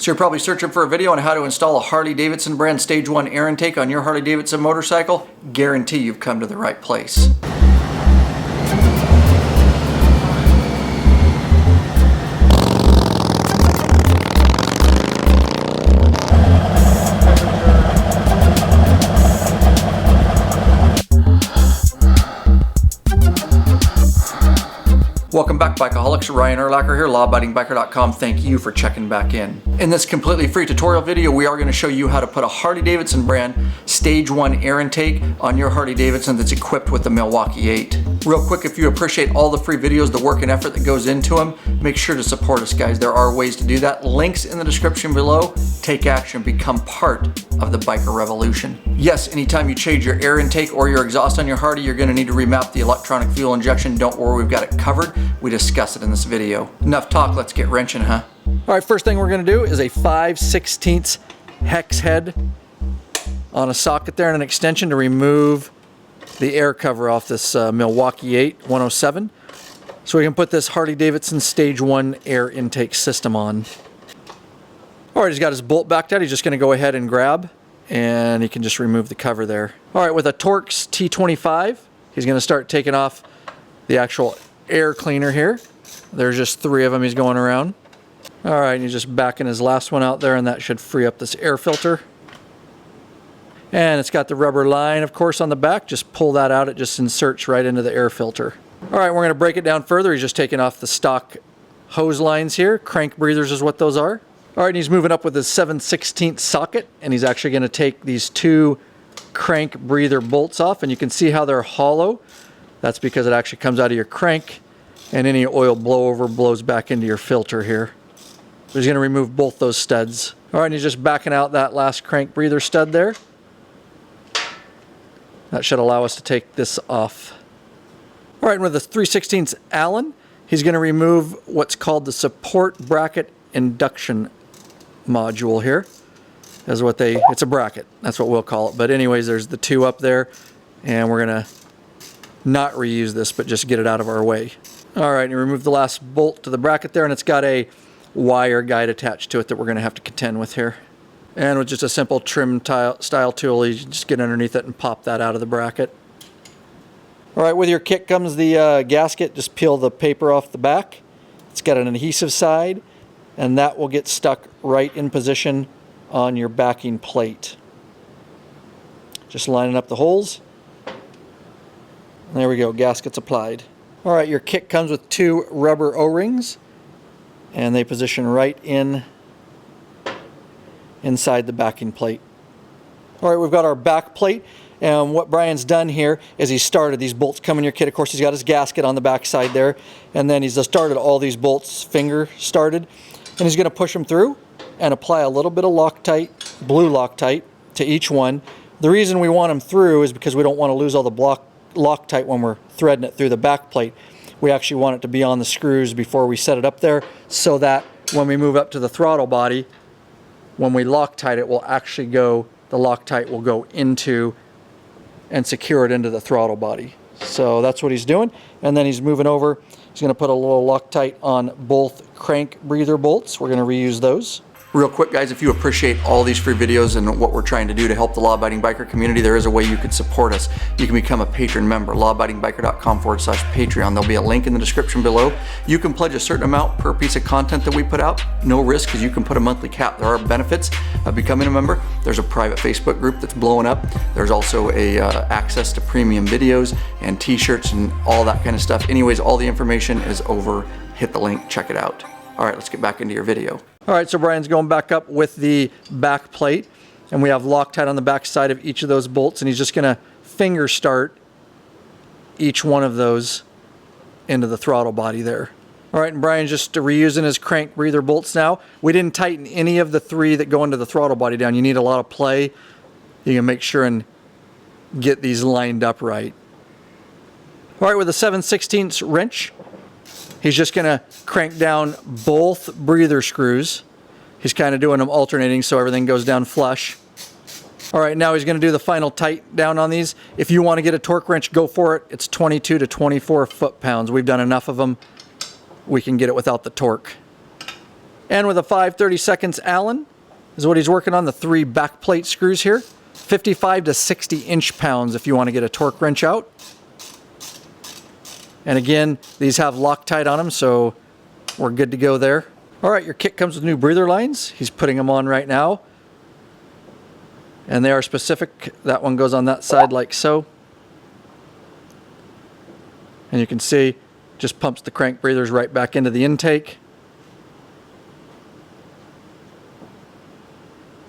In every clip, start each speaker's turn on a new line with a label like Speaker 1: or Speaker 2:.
Speaker 1: So you're probably searching for a video on how to install a Harley-Davidson brand Stage 1 air intake on your Harley-Davidson motorcycle. Guarantee you've come to the right place. Welcome back, Bikeaholics. Ryan Urlacher here, lawabidingbiker.com. Thank you for checking back in. In this completely free tutorial video, we are going to show you how to put a Harley-Davidson brand Stage 1 air intake on your Harley-Davidson that's equipped with the Milwaukee-Eight. Real quick, if you appreciate all the free videos, the work and effort that goes into them, make sure to support us, guys. There are ways to do that. Links in the description below. Take action. Become part of the biker revolution. Yes, anytime you change your air intake or your exhaust on your Harley, you're going to need to remap the electronic fuel injection. Don't worry, we've got it covered. We discuss it in this video. Enough talk, let's get wrenching, huh? All right, first thing we're gonna do is a 5/16 hex head on a socket there and an extension to remove the air cover off this Milwaukee-Eight 107. So we can put this Harley-Davidson Stage 1 air intake system on. All right, he's got his bolt backed out. He's just gonna go ahead and grab, and he can just remove the cover there. All right, with a Torx T25, he's gonna start taking off the actual air cleaner here. There's just 3 of them he's going around. All right, and he's just backing his last one out there, and that should free up this air filter. And it's got the rubber line, of course, on the back. Just pull that out. It just inserts right into the air filter. All right, we're going to break it down further. He's just taking off the stock hose lines here. Crank breathers is what those are. All right, and he's moving up with his 7/16 socket, and he's actually going to take these 2 crank breather bolts off, and you can see how they're hollow. That's because it actually comes out of your crank, and any oil blowover blows back into your filter here. So he's going to remove both those studs. All right, and he's just backing out that last crank breather stud there. That should allow us to take this off. All right, and with a 3/16 Allen, he's going to remove what's called the support bracket induction module here. It's a bracket. That's what we'll call it. But anyways, there's the 2 up there, and we're going to not reuse this, but just get it out of our way. All right, and remove the last bolt to the bracket there, and it's got a wire guide attached to it that we're going to have to contend with here. And with just a simple trim style tool, you just get underneath it and pop that out of the bracket. All right, with your kit comes the gasket. Just peel the paper off the back. It's got an adhesive side, and that will get stuck right in position on your backing plate. Just lining up the holes. There we go, gasket's applied. All right, your kit comes with 2 rubber O-rings, and they position right inside the backing plate. All right, we've got our back plate, and what Brian's done here is he started these bolts come in your kit. Of course, he's got his gasket on the back side there, and then he's started all these bolts finger started, and he's going to push them through and apply a little bit of Loctite, blue Loctite, to each one. The reason we want them through is because we don't want to lose all the Loctite when we're threading it through the back plate. We actually want it to be on the screws before we set it up there, so that when we move up to the throttle body, when we Loctite it, the Loctite will go into and secure it into the throttle body. So that's what he's doing. And then he's moving over. He's going to put a little Loctite on both crank breather bolts. We're going to reuse those. Real quick, guys, if you appreciate all these free videos and what we're trying to do to help the law-abiding biker community, there is a way you can support us. You can become a patron member, lawabidingbiker.com/Patreon. There'll be a link in the description below. You can pledge a certain amount per piece of content that we put out. No risk, because you can put a monthly cap. There are benefits of becoming a member. There's a private Facebook group that's blowing up. There's also access to premium videos and t-shirts and all that kind of stuff. Anyways, all the information is over. Hit the link, check it out. All right, let's get back into your video. All right, so Brian's going back up with the back plate, and we have Loctite on the back side of each of those bolts, and he's just going to finger start each one of those into the throttle body there. All right, and Brian's just reusing his crank breather bolts now. We didn't tighten any of the 3 that go into the throttle body down. You need a lot of play. You can make sure and get these lined up right. All right, with a 7/16 wrench, he's just going to crank down both breather screws. He's kind of doing them alternating so everything goes down flush. All right, now he's going to do the final tight down on these. If you want to get a torque wrench, go for it. It's 22 to 24 foot-pounds. We've done enough of them. We can get it without the torque. And with a 5/32 Allen is what he's working on, the 3 back plate screws here. 55 to 60 inch-pounds if you want to get a torque wrench out. And again, these have Loctite on them, so we're good to go there. All right, your kit comes with new breather lines. He's putting them on right now. And they are specific. That one goes on that side like so. And you can see, just pumps the crank breathers right back into the intake.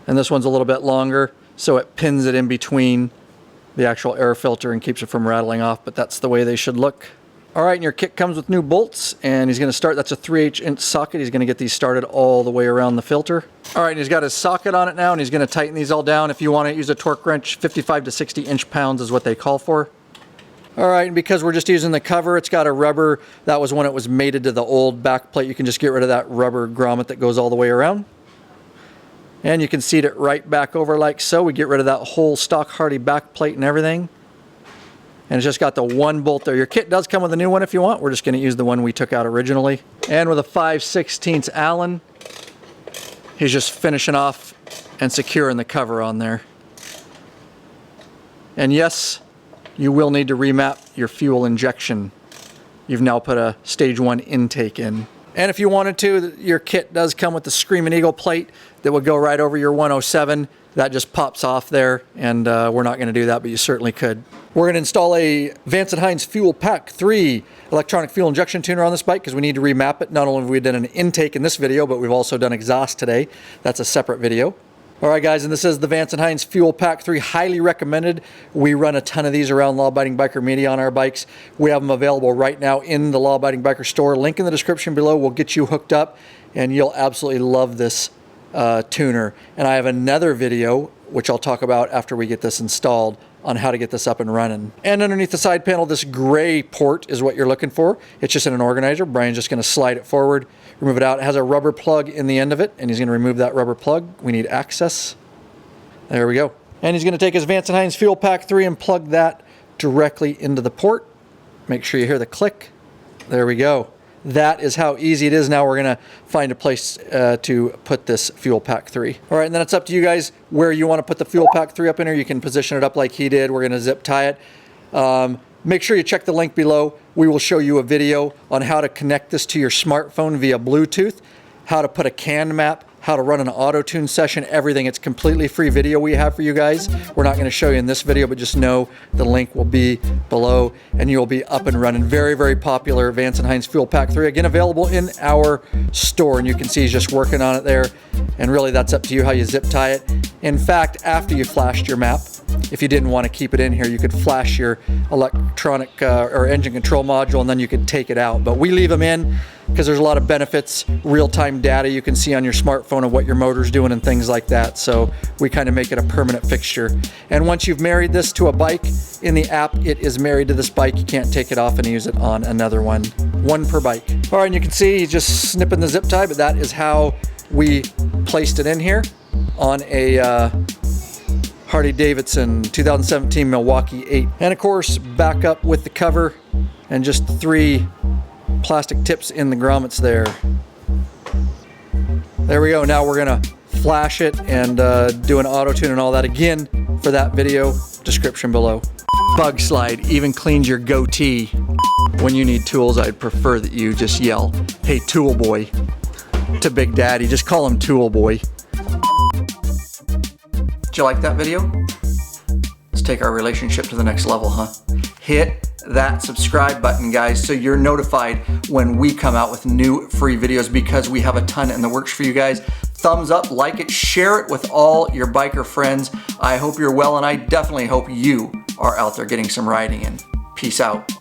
Speaker 1: And this one's a little bit longer, so it pins it in between the actual air filter and keeps it from rattling off, but that's the way they should look. All right, and your kit comes with new bolts, and he's going to start, that's a 3/8 inch socket. He's going to get these started all the way around the filter. All right, and he's got his socket on it now, and he's going to tighten these all down. If you want to use a torque wrench, 55 to 60 inch-pounds is what they call for. All right, and because we're just using the cover, it's got a rubber. That was when it was mated to the old back plate. You can just get rid of that rubber grommet that goes all the way around. And you can seat it right back over like so. We get rid of that whole stock Harley back plate and everything. And it's just got the one bolt there. Your kit does come with a new one if you want. We're just going to use the one we took out originally. And with a 5/16 Allen, he's just finishing off and securing the cover on there. And yes, you will need to remap your fuel injection. You've now put a stage 1 intake in. And if you wanted to, your kit does come with the Screaming Eagle plate that would go right over your 107. That just pops off there, and we're not going to do that, but you certainly could. We're going to install a Vance Hines Fuelpak 3 electronic fuel injection tuner on this bike because we need to remap it. Not only have we done an intake in this video, but we've also done exhaust today. That's a separate video. All right, guys, and this is the Vance Hines Fuelpak 3, highly recommended. We run a ton of these around Law Abiding Biker Media on our bikes. We have them available right now in the Law Abiding Biker store. Link in the description below will get you hooked up, and you'll absolutely love this tuner. And I have another video, which I'll talk about after we get this installed, on how to get this up and running. And underneath the side panel, this gray port is what you're looking for. It's just in an organizer. Brian's just going to slide it forward, remove it out. It has a rubber plug in the end of it, and he's going to remove that rubber plug. We need access. There we go. And he's going to take his Vance Hines Fuelpak 3 and plug that directly into the port. Make sure you hear the click. There we go. That is how easy it is. Now we're going to find a place to put this Fuelpak 3. All right, and then it's up to you guys where you want to put the Fuelpak 3 up in here. You can position it up like he did. We're going to zip tie it. Make sure you check the link below. We will show you a video on how to connect this to your smartphone via Bluetooth, how to put a CAN map, how to run an auto-tune session, everything. It's completely free video we have for you guys. We're not going to show you in this video, but just know the link will be below and you'll be up and running. Very, very popular Vance Hines Fuelpak 3. Again, available in our store, and you can see he's just working on it there. And really, that's up to you how you zip tie it. In fact, after you flashed your map, if you didn't want to keep it in here, you could flash your electronic or engine control module, and then you could take it out. But we leave them in because there's a lot of benefits, real-time data you can see on your smartphone of what your motor's doing and things like that. So we kind of make it a permanent fixture. And once you've married this to a bike, in the app, it is married to this bike. You can't take it off and use it on another one. One per bike. All right, and you can see he's just snipping the zip tie, but that is how we placed it in here on a Harley-Davidson 2017 Milwaukee-Eight. And of course, back up with the cover and just 3 plastic tips in the grommets there. There we go. Now we're gonna flash it and do an auto tune and all that again for that video. Description below. Bug slide even cleans your goatee. When you need tools, I'd prefer that you just yell, "Hey, tool boy," to Big Daddy. Just call him Tool Boy. Did you like that video? Let's take our relationship to the next level, huh? Hit that subscribe button, guys, so you're notified when we come out with new free videos, because we have a ton in the works for you guys. Thumbs up, like it, share it with all your biker friends. I hope you're well, and I definitely hope you are out there getting some riding in. Peace out.